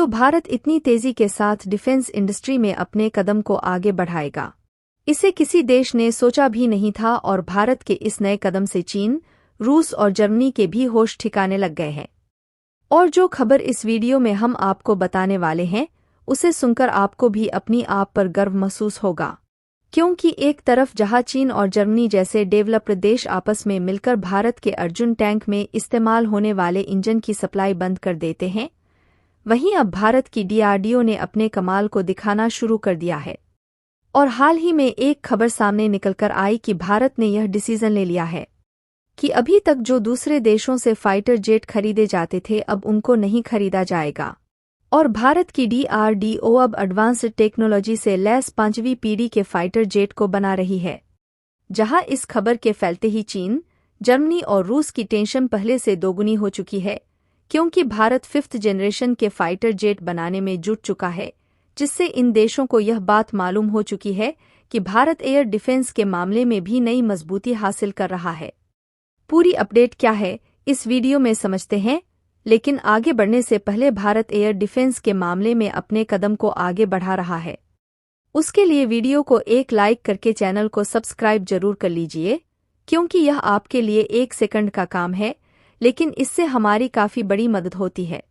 तो भारत इतनी तेजी के साथ डिफेंस इंडस्ट्री में अपने कदम को आगे बढ़ाएगा, इसे किसी देश ने सोचा भी नहीं था और भारत के इस नए कदम से चीन, रूस और जर्मनी के भी होश ठिकाने लग गए हैं। और जो खबर इस वीडियो में हम आपको बताने वाले हैं, उसे सुनकर आपको भी अपनी आप पर गर्व महसूस होगा, क्योंकि एक तरफ जहां चीन और जर्मनी जैसे डेवलप्ड देश आपस में मिलकर भारत के अर्जुन टैंक में इस्तेमाल होने वाले इंजन की सप्लाई बंद कर देते हैं, वहीं अब भारत की DRDO ने अपने कमाल को दिखाना शुरू कर दिया है। और हाल ही में एक खबर सामने निकलकर आई कि भारत ने यह डिसीजन ले लिया है कि अभी तक जो दूसरे देशों से फाइटर जेट खरीदे जाते थे अब उनको नहीं खरीदा जाएगा, और भारत की DRDO अब एडवांस्ड टेक्नोलॉजी से लैस 5वीं पीढ़ी के फाइटर जेट को बना रही है। जहां इस खबर के फैलते ही चीन, जर्मनी और रूस की टेंशन पहले से दोगुनी हो चुकी है, क्योंकि भारत 5th जनरेशन के फाइटर जेट बनाने में जुट चुका है, जिससे इन देशों को यह बात मालूम हो चुकी है कि भारत एयर डिफेंस के मामले में भी नई मजबूती हासिल कर रहा है। पूरी अपडेट क्या है इस वीडियो में समझते हैं, लेकिन आगे बढ़ने से पहले भारत एयर डिफेंस के मामले में अपने कदम को आगे बढ़ा रहा है, उसके लिए वीडियो को एक लाइक करके चैनल को सब्सक्राइब जरूर कर लीजिए, क्योंकि यह आपके लिए 1 सेकंड का काम है, लेकिन इससे हमारी काफी बड़ी मदद होती है।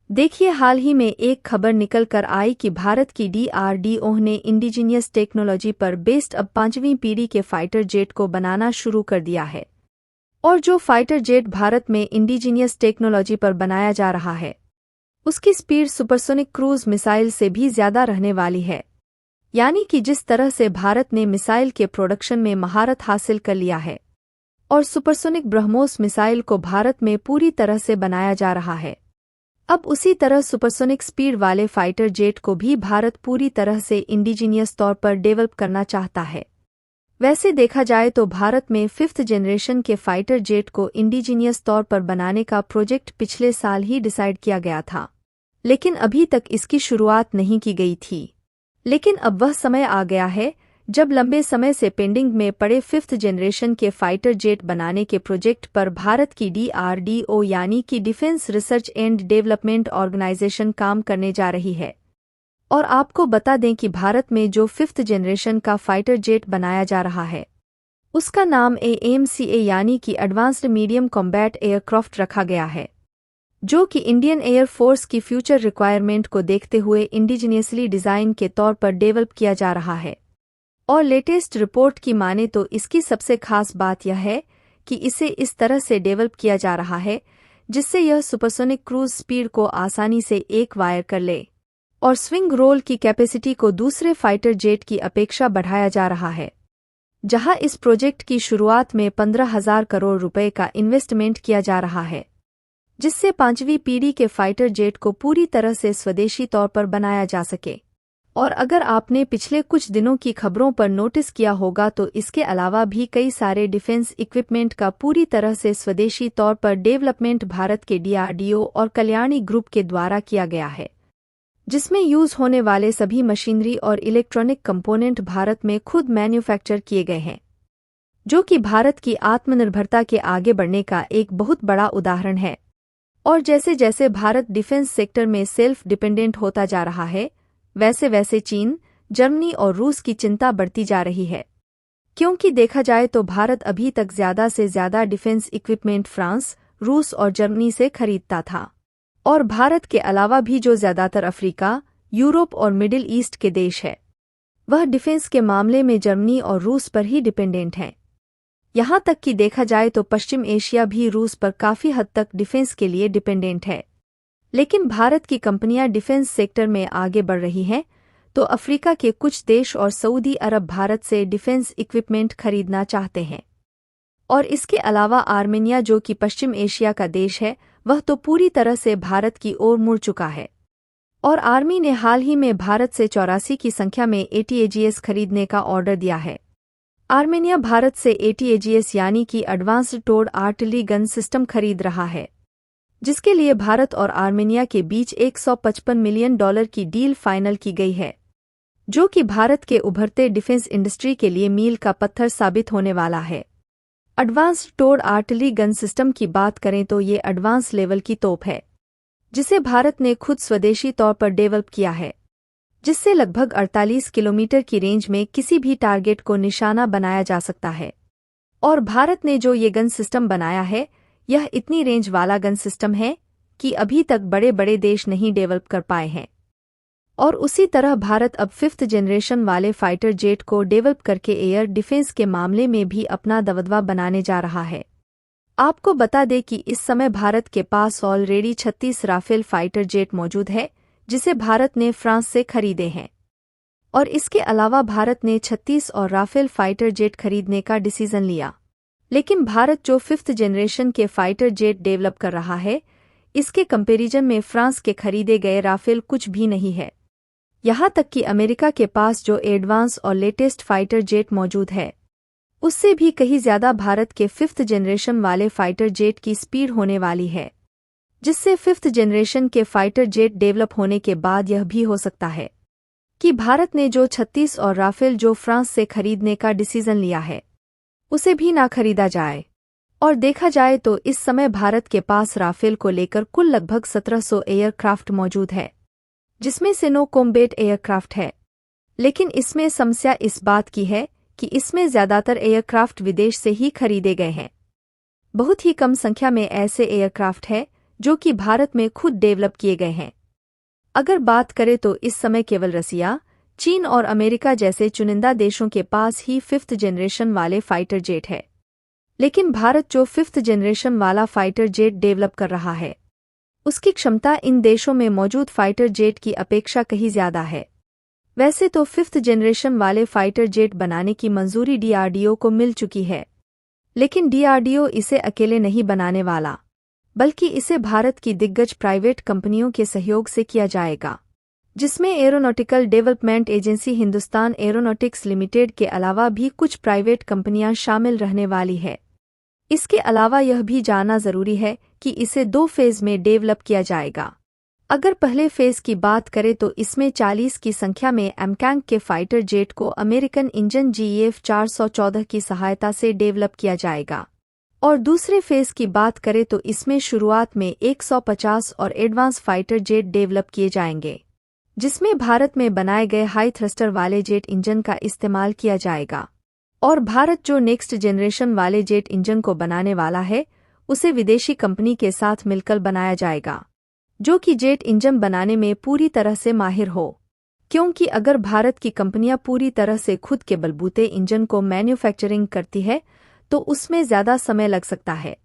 देखिए, हाल ही में एक खबर निकल कर आई कि भारत की DRDO ने इंडिजीनियस टेक्नोलॉजी पर बेस्ड अब 5वीं पीढ़ी के फाइटर जेट को बनाना शुरू कर दिया है। और जो फाइटर जेट भारत में इंडिजीनियस टेक्नोलॉजी पर बनाया जा रहा है, उसकी स्पीड सुपरसोनिक क्रूज मिसाइल से भी ज्यादा रहने वाली है। यानी कि जिस तरह से भारत ने मिसाइल के प्रोडक्शन में महारत हासिल कर लिया है और सुपरसोनिक ब्रह्मोस मिसाइल को भारत में पूरी तरह से बनाया जा रहा है, अब उसी तरह सुपरसोनिक स्पीड वाले फाइटर जेट को भी भारत पूरी तरह से इंडिजीनियस तौर पर डेवलप करना चाहता है। वैसे देखा जाए तो भारत में 5th जनरेशन के फाइटर जेट को इंडिजीनियस तौर पर बनाने का प्रोजेक्ट पिछले साल ही डिसाइड किया गया था, लेकिन अभी तक इसकी शुरुआत नहीं की गई थी। लेकिन अब वह समय आ गया है जब लंबे समय से पेंडिंग में पड़े 5th जनरेशन के फाइटर जेट बनाने के प्रोजेक्ट पर भारत की DRDO यानी कि defence research and development organisation काम करने जा रही है। और आपको बता दें कि भारत में जो 5th जनरेशन का फाइटर जेट बनाया जा रहा है, उसका नाम AMCA यानी कि एडवांस्ड मीडियम कॉम्बैट एयरक्राफ्ट रखा गया है, जो कि इंडियन एयर फोर्स की फ्यूचर रिक्वायरमेंट को देखते हुए इंडिजीनियसली डिजाइन के तौर पर डेवलप किया जा रहा है। और लेटेस्ट रिपोर्ट की माने तो इसकी सबसे खास बात यह है कि इसे इस तरह से डेवलप किया जा रहा है जिससे यह सुपरसोनिक क्रूज स्पीड को आसानी से एक वायर कर ले, और स्विंग रोल की कैपेसिटी को दूसरे फाइटर जेट की अपेक्षा बढ़ाया जा रहा है। जहां इस प्रोजेक्ट की शुरुआत में 15,000 करोड़ रुपए का इन्वेस्टमेंट किया जा रहा है, जिससे 5वीं पीढ़ी के फाइटर जेट को पूरी तरह से स्वदेशी तौर पर बनाया जा सके। और अगर आपने पिछले कुछ दिनों की खबरों पर नोटिस किया होगा तो इसके अलावा भी कई सारे डिफेंस इक्विपमेंट का पूरी तरह से स्वदेशी तौर पर डेवलपमेंट भारत के DRDO और कल्याणी ग्रुप के द्वारा किया गया है, जिसमें यूज होने वाले सभी मशीनरी और इलेक्ट्रॉनिक कंपोनेंट भारत में खुद मैन्युफैक्चर किए गए हैं, जो कि भारत की आत्मनिर्भरता के आगे बढ़ने का एक बहुत बड़ा उदाहरण है। और जैसे जैसे भारत डिफेंस सेक्टर में सेल्फ डिपेंडेंट होता जा रहा है, वैसे वैसे चीन, जर्मनी और रूस की चिंता बढ़ती जा रही है, क्योंकि देखा जाए तो भारत अभी तक ज्यादा से ज्यादा डिफेंस इक्विपमेंट फ्रांस, रूस और जर्मनी से खरीदता था। और भारत के अलावा भी जो ज्यादातर अफ्रीका, यूरोप और मिडिल ईस्ट के देश है, वह डिफेंस के मामले में जर्मनी और रूस पर ही डिपेंडेंट हैं। यहाँ तक कि देखा जाए तो पश्चिम एशिया भी रूस पर काफी हद तक डिफेंस के लिए डिपेंडेंट है। लेकिन भारत की कंपनियां डिफेंस सेक्टर में आगे बढ़ रही हैं, तो अफ्रीका के कुछ देश और सऊदी अरब भारत से डिफेंस इक्विपमेंट खरीदना चाहते हैं। और इसके अलावा आर्मेनिया, जो कि पश्चिम एशिया का देश है, वह तो पूरी तरह से भारत की ओर मुड़ चुका है। और आर्मी ने हाल ही में भारत से 84 की संख्या में ATAGS खरीदने का ऑर्डर दिया है। आर्मेनिया भारत से ATAGS यानी कि एडवांस्ड टोर्ड आर्टिलरी गन सिस्टम खरीद रहा है, जिसके लिए भारत और आर्मेनिया के बीच $155 मिलियन की डील फाइनल की गई है, जो कि भारत के उभरते डिफेंस इंडस्ट्री के लिए मील का पत्थर साबित होने वाला है। एडवांस्ड टोर्ड आर्टिलरी गन सिस्टम की बात करें तो ये एडवांस लेवल की तोप है, जिसे भारत ने खुद स्वदेशी तौर पर डेवलप किया है, जिससे लगभग 48 किलोमीटर की रेंज में किसी भी टारगेट को निशाना बनाया जा सकता है। और भारत ने जो ये गन सिस्टम बनाया है, यह इतनी रेंज वाला गन सिस्टम है कि अभी तक बड़े बड़े देश नहीं डेवलप कर पाए हैं। और उसी तरह भारत अब 5th जनरेशन वाले फाइटर जेट को डेवलप करके एयर डिफेंस के मामले में भी अपना दबदबा बनाने जा रहा है। आपको बता दें कि इस समय भारत के पास ऑलरेडी 36 राफेल फाइटर जेट मौजूद है, जिसे भारत ने फ्रांस से खरीदे हैं। और इसके अलावा भारत ने 36 और राफेल फाइटर जेट खरीदने का डिसीजन लिया। लेकिन भारत जो 5th जनरेशन के फाइटर जेट डेवलप कर रहा है, इसके कंपैरिजन में फ्रांस के खरीदे गए राफेल कुछ भी नहीं है। यहाँ तक कि अमेरिका के पास जो एडवांस और लेटेस्ट फाइटर जेट मौजूद है, उससे भी कहीं ज्यादा भारत के 5th जनरेशन वाले फाइटर जेट की स्पीड होने वाली है, जिससे 5th जनरेशन के फाइटर जेट डेवलप होने के बाद यह भी हो सकता है कि भारत ने जो 36 और राफेल जो फ्रांस से खरीदने का डिसीजन लिया है, उसे भी ना खरीदा जाए। और देखा जाए तो इस समय भारत के पास राफेल को लेकर कुल लगभग 1700 एयरक्राफ्ट मौजूद है, जिसमें से नो कॉम्बैट एयरक्राफ्ट है। लेकिन इसमें समस्या इस बात की है कि इसमें ज्यादातर एयरक्राफ्ट विदेश से ही खरीदे गए हैं। बहुत ही कम संख्या में ऐसे एयरक्राफ्ट हैं जो कि भारत में खुद डेवलप किए गए हैं। अगर बात करें तो इस समय केवल रसिया, चीन और अमेरिका जैसे चुनिंदा देशों के पास ही 5th जनरेशन वाले फाइटर जेट है। लेकिन भारत जो 5th जनरेशन वाला फाइटर जेट डेवलप कर रहा है, उसकी क्षमता इन देशों में मौजूद फाइटर जेट की अपेक्षा कहीं ज्यादा है। वैसे तो 5th जनरेशन वाले फाइटर जेट बनाने की मंजूरी DRDO को मिल चुकी है, लेकिन DRDO इसे अकेले नहीं बनाने वाला, बल्कि इसे भारत की दिग्गज प्राइवेट कंपनियों के सहयोग से किया जाएगा, जिसमें aeronautical development agency Hindustan aeronautics limited के अलावा भी कुछ प्राइवेट कंपनियां शामिल रहने वाली है। इसके अलावा यह भी जानना जरूरी है कि इसे 2 फेज में डेवलप किया जाएगा। अगर पहले फेज की बात करें तो इसमें 40 की संख्या में एमकैंग के फाइटर जेट को अमेरिकन इंजन GEF 414 की सहायता से डेवलप किया जाएगा। और दूसरे फेज की बात करें तो इसमें शुरुआत में 150 और एडवांस फाइटर जेट डेवलप किए जाएंगे, जिसमें भारत में बनाए गए हाई थ्रस्टर वाले जेट इंजन का इस्तेमाल किया जाएगा। और भारत जो नेक्स्ट जनरेशन वाले जेट इंजन को बनाने वाला है, उसे विदेशी कंपनी के साथ मिलकर बनाया जाएगा, जो कि जेट इंजन बनाने में पूरी तरह से माहिर हो। क्योंकि अगर भारत की कंपनियां पूरी तरह से खुद के बलबूते इंजन को मैन्युफैक्चरिंग करती है, तो उसमें ज्यादा समय लग सकता है।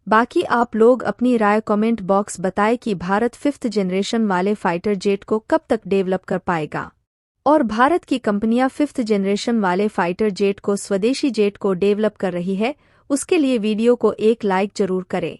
बाकी आप लोग अपनी राय कमेंट बॉक्स बताएं कि भारत 5th जनरेशन वाले फाइटर जेट को कब तक डेवलप कर पाएगा। और भारत की कंपनियां 5th जनरेशन वाले फाइटर जेट को स्वदेशी जेट को डेवलप कर रही है, उसके लिए वीडियो को एक लाइक जरूर करें।